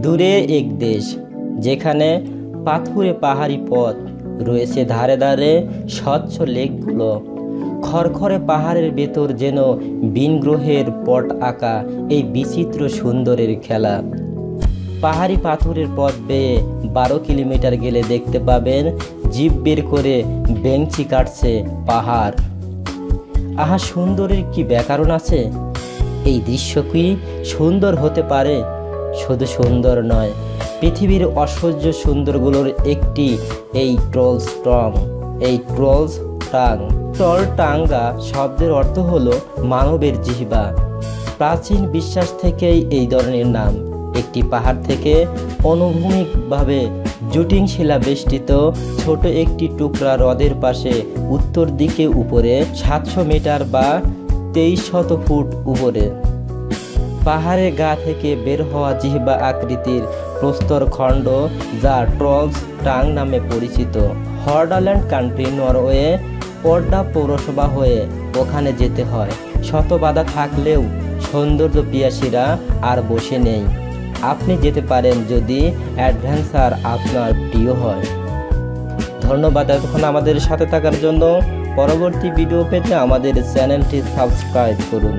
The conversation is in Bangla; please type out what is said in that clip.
দূরে এক দেশ যেখানে পাথুরে পাহাড়ি পথ রয়েছে, ধারে ধারে স্বচ্ছ লেকগুলো, খড়খড়ে পাহাড়ের ভেতর যেন ভিন গ্রহের পট আঁকা এই বিচিত্র সুন্দরের খেলা। পাহাড়ি পাথরের পথ বেয়ে 12 কিলোমিটার গেলে দেখতে পাবেন জিপ বের করে বেঞ্চি কাটছে পাহাড়। আহা, সুন্দরের কি ব্যাকরণ আছে! এই দৃশ্য কি সুন্দর হতে পারে? শুধু সুন্দর নয়, পৃথিবীর অসহ্য সুন্দরগুলোর একটি এই ট্রলস টাং। ট্রল টাঙ্গা শব্দের অর্থ হলো মানবের জিহ্বা। প্রাচীন বিশ্বাস থেকেই এই ধরনের নাম। একটি পাহাড় থেকে অনুভূমিকভাবে জুটিং শিলা বেষ্টিত ছোট একটি টুকরা হ্রদের পাশে উত্তর দিকে উপরে 700 মিটার বা 2300 ফুট উপরে পাহাড়ের গা থেকে বের হওয়া জিহ্বা আকৃতির প্রস্তর খণ্ড, যা ট্রলস টাং নামে পরিচিত। হর্ডাল্যান্ড কান্ট্রি, নরওয়ে পর্দা পৌরসভা হয়ে ওখানে যেতে হয়। শত বাধা থাকলেও সৌন্দর্য পিয়াসীরা আর বসে নেই। আপনি যেতে পারেন যদি অ্যাডভেঞ্চার আপনার প্রিয় হয়। ধন্যবাদ এতক্ষণ আমাদের সাথে থাকার জন্য। পরবর্তী ভিডিও পেতে আমাদের চ্যানেলটি সাবস্ক্রাইব করুন।